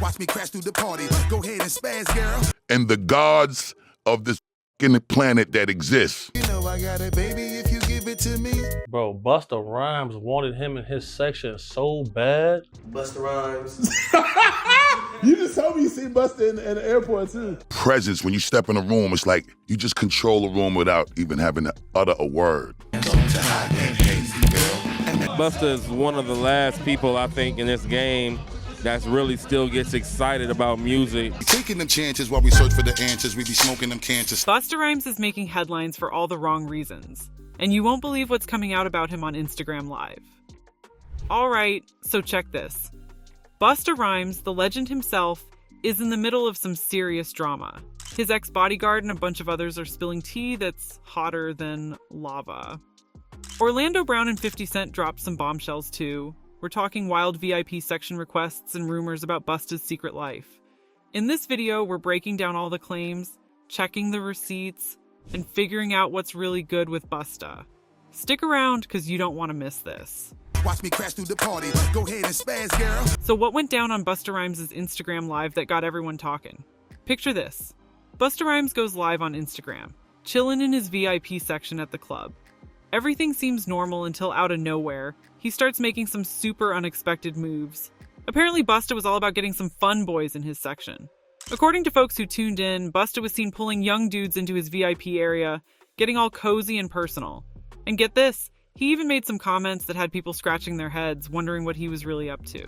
Watch me crash through the party. Go ahead and spaz, girl. And the gods of this planet that exists. You know I got it, baby, if you give it to me. Bro, Busta Rhymes wanted him in his section so bad. Busta Rhymes. You just told me you seen Busta in the airport too. Presence, when you step in a room, it's like you just control a room without even having to utter a word. Busta is one of the last people, I think, in this game that's really still gets excited about music. Taking them chances while we search for the answers, we be smoking them cancers. Busta Rhymes is making headlines for all the wrong reasons, and you won't believe what's coming out about him on Instagram Live. All right, so check this. Busta Rhymes, the legend himself, is in the middle of some serious drama. His ex-bodyguard and a bunch of others are spilling tea that's hotter than lava. Orlando Brown and 50 Cent dropped some bombshells too. We're talking wild VIP section requests and rumors about Busta's secret life. In this video, we're breaking down all the claims, checking the receipts, and figuring out what's really good with Busta. Stick around, because you don't want to miss this. Watch me crash through the party. Go ahead and spaz, girl. So what went down on Busta Rhymes' Instagram Live that got everyone talking? Picture this. Busta Rhymes goes live on Instagram, chilling in his VIP section at the club. Everything seems normal until out of nowhere, he starts making some super unexpected moves. Apparently Busta was all about getting some fun boys in his section. According to folks who tuned in, Busta was seen pulling young dudes into his VIP area, getting all cozy and personal. And get this, he even made some comments that had people scratching their heads, wondering what he was really up to.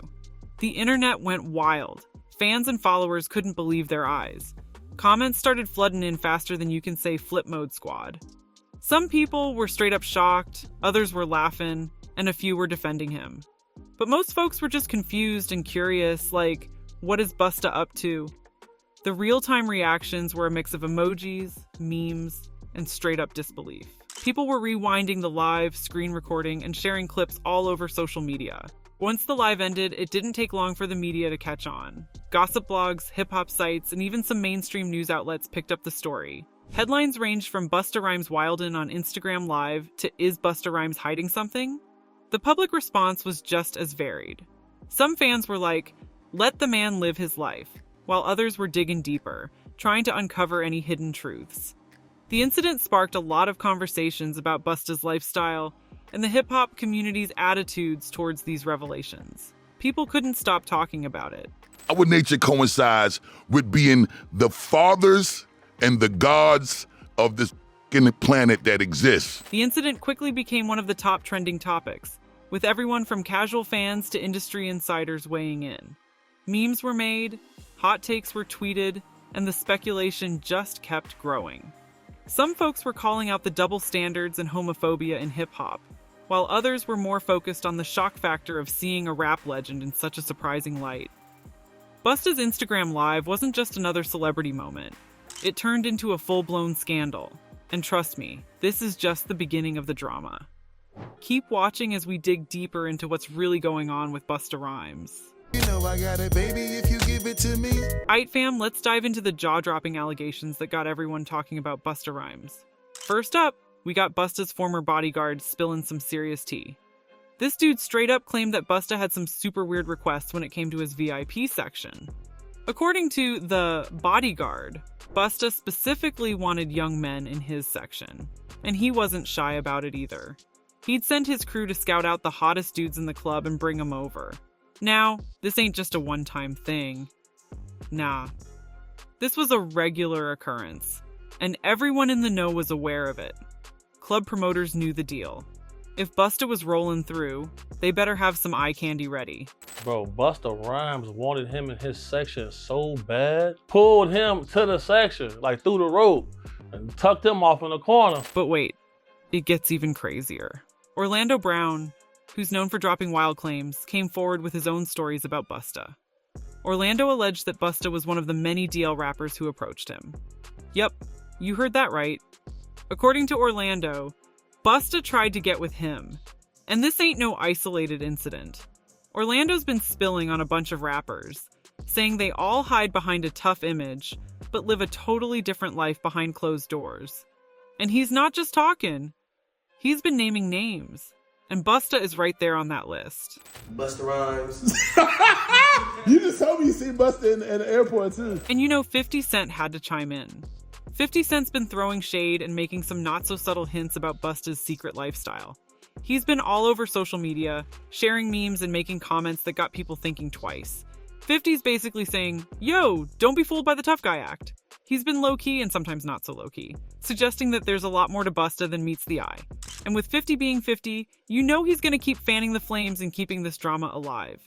The internet went wild. Fans and followers couldn't believe their eyes. Comments started flooding in faster than you can say flip mode squad. Some people were straight up shocked, others were laughing, and a few were defending him. But most folks were just confused and curious, like, what is Busta up to? The real-time reactions were a mix of emojis, memes, and straight up disbelief. People were rewinding the live, screen recording, and sharing clips all over social media. Once the live ended, it didn't take long for the media to catch on. Gossip blogs, hip-hop sites, and even some mainstream news outlets picked up the story. Headlines ranged from Busta Rhymes wildin' on Instagram Live to is Busta Rhymes hiding something? The public response was just as varied. Some fans were like, let the man live his life, while others were digging deeper, trying to uncover any hidden truths. The incident sparked a lot of conversations about Busta's lifestyle and the hip-hop community's attitudes towards these revelations. People couldn't stop talking about it. Our nature coincides with being the fathers and the gods of this planet that exists. The incident quickly became one of the top trending topics, with everyone from casual fans to industry insiders weighing in. Memes were made, hot takes were tweeted, and the speculation just kept growing. Some folks were calling out the double standards and homophobia in hip-hop, while others were more focused on the shock factor of seeing a rap legend in such a surprising light. Busta's Instagram Live wasn't just another celebrity moment. It turned into a full-blown scandal. And trust me, this is just the beginning of the drama. Keep watching as we dig deeper into what's really going on with Busta Rhymes. You know I got it, baby, if you give it to me. Aight fam, let's dive into the jaw-dropping allegations that got everyone talking about Busta Rhymes. First up, we got Busta's former bodyguard spilling some serious tea. This dude straight up claimed that Busta had some super weird requests when it came to his VIP section. According to the bodyguard, Busta specifically wanted young men in his section, and he wasn't shy about it either. He'd send his crew to scout out the hottest dudes in the club and bring them over. Now, this ain't just a one-time thing. Nah. This was a regular occurrence, and everyone in the know was aware of it. Club promoters knew the deal. If Busta was rolling through, they better have some eye candy ready. Bro, Busta Rhymes wanted him in his section so bad, pulled him to the section, like through the rope, and tucked him off in the corner. But wait, it gets even crazier. Orlando Brown, who's known for dropping wild claims, came forward with his own stories about Busta. Orlando alleged that Busta was one of the many DL rappers who approached him. Yep, you heard that right. According to Orlando, Busta tried to get with him. And this ain't no isolated incident. Orlando's been spilling on a bunch of rappers, saying they all hide behind a tough image, but live a totally different life behind closed doors. And he's not just talking. He's been naming names And Busta is right there on that list. Busta Rhymes. You just told me you seen Busta in the airport too. And you know 50 Cent had to chime in. 50 Cent's been throwing shade and making some not-so-subtle hints about Busta's secret lifestyle. He's been all over social media, sharing memes and making comments that got people thinking twice. 50's basically saying, yo, don't be fooled by the tough guy act. He's been low-key and sometimes not so low-key, suggesting that there's a lot more to Busta than meets the eye. And with 50 being 50, you know he's gonna keep fanning the flames and keeping this drama alive.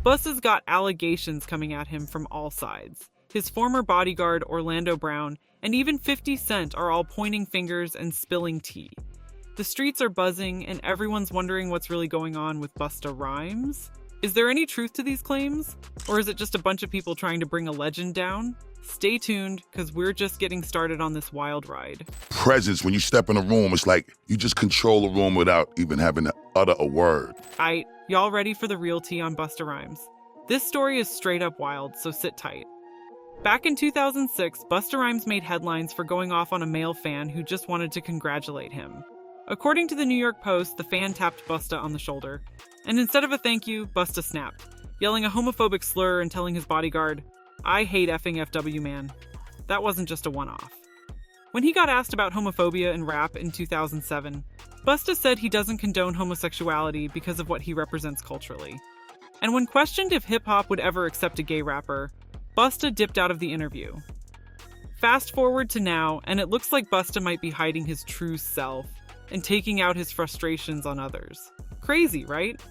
Busta's got allegations coming at him from all sides. His former bodyguard, Orlando Brown, and even 50 Cent are all pointing fingers and spilling tea. The streets are buzzing, and everyone's wondering what's really going on with Busta Rhymes. Is there any truth to these claims? Or is it just a bunch of people trying to bring a legend down? Stay tuned, because we're just getting started on this wild ride. Presence, when you step in a room, it's like you just control a room without even having to utter a word. Aight, y'all ready for the real tea on Busta Rhymes? This story is straight up wild, so sit tight. Back in 2006, Busta Rhymes made headlines for going off on a male fan who just wanted to congratulate him. According to the New York Post, the fan tapped Busta on the shoulder, and instead of a thank you, Busta snapped, yelling a homophobic slur and telling his bodyguard, "I hate effing FW, man." That wasn't just a one-off. When he got asked about homophobia in rap in 2007, Busta said he doesn't condone homosexuality because of what he represents culturally. And when questioned if hip-hop would ever accept a gay rapper, Busta dipped out of the interview. Fast forward to now, and it looks like Busta might be hiding his true self and taking out his frustrations on others. Crazy, right?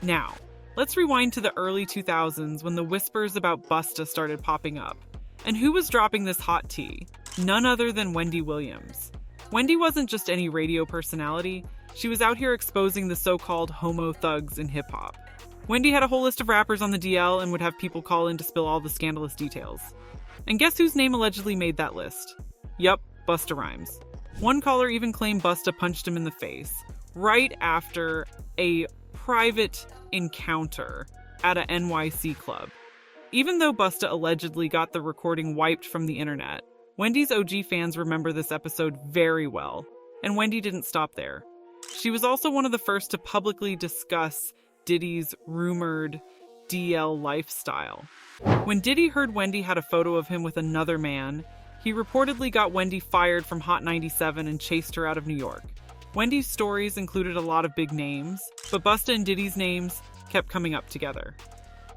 Now, let's rewind to the early 2000s when the whispers about Busta started popping up. And who was dropping this hot tea? None other than Wendy Williams. Wendy wasn't just any radio personality, she was out here exposing the so-called homo thugs in hip-hop. Wendy had a whole list of rappers on the DL and would have people call in to spill all the scandalous details. And guess whose name allegedly made that list? Yup, Busta Rhymes. One caller even claimed Busta punched him in the face, right after a private encounter at a NYC club. Even though Busta allegedly got the recording wiped from the internet, Wendy's OG fans remember this episode very well, and Wendy didn't stop there. She was also one of the first to publicly discuss Diddy's rumored DL lifestyle. When Diddy heard Wendy had a photo of him with another man, he reportedly got Wendy fired from Hot 97 and chased her out of New York. Wendy's stories included a lot of big names, but Busta and Diddy's names kept coming up together.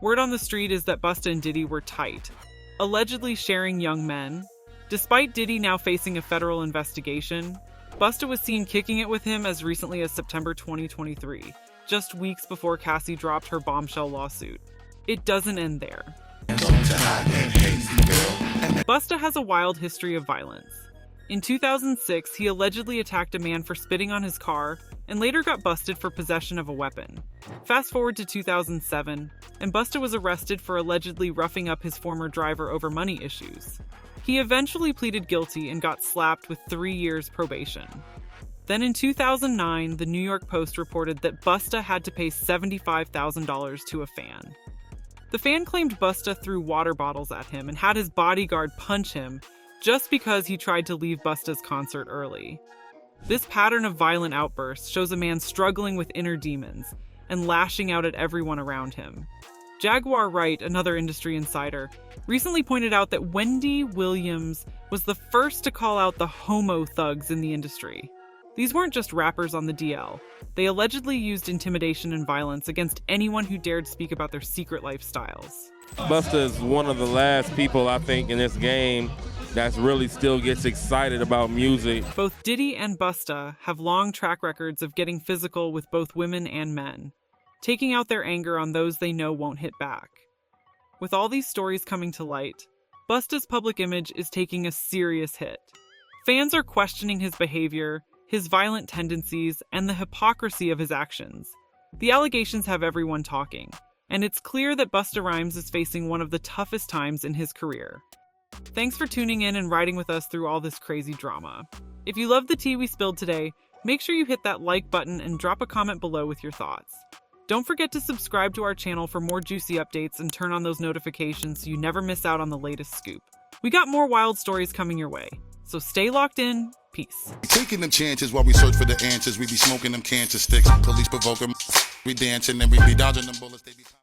Word on the street is that Busta and Diddy were tight, allegedly sharing young men. Despite Diddy now facing a federal investigation, Busta was seen kicking it with him as recently as September 2023, just weeks before Cassie dropped her bombshell lawsuit. It doesn't end there. Busta has a wild history of violence. In 2006, he allegedly attacked a man for spitting on his car and later got busted for possession of a weapon. Fast forward to 2007, and Busta was arrested for allegedly roughing up his former driver over money issues. He eventually pleaded guilty and got slapped with 3 years probation. Then in 2009, the New York Post reported that Busta had to pay $75,000 to a fan. The fan claimed Busta threw water bottles at him and had his bodyguard punch him just because he tried to leave Busta's concert early. This pattern of violent outbursts shows a man struggling with inner demons and lashing out at everyone around him. Jaguar Wright, another industry insider, recently pointed out that Wendy Williams was the first to call out the homo thugs in the industry. These weren't just rappers on the DL. They allegedly used intimidation and violence against anyone who dared speak about their secret lifestyles. Busta is one of the last people, I think, in this game that really still gets excited about music. Both Diddy and Busta have long track records of getting physical with both women and men, taking out their anger on those they know won't hit back. With all these stories coming to light, Busta's public image is taking a serious hit. Fans are questioning his behavior, his violent tendencies, and the hypocrisy of his actions. The allegations have everyone talking, and it's clear that Busta Rhymes is facing one of the toughest times in his career. Thanks for tuning in and riding with us through all this crazy drama. If you loved the tea we spilled today, make sure you hit that like button and drop a comment below with your thoughts. Don't forget to subscribe to our channel for more juicy updates and turn on those notifications so you never miss out on the latest scoop. We got more wild stories coming your way, So stay locked in. Peace. Taking them chances while we search for the answers. We be smoking them cancer sticks. Police provoke them. We dancing and we be dodging them bullets. They be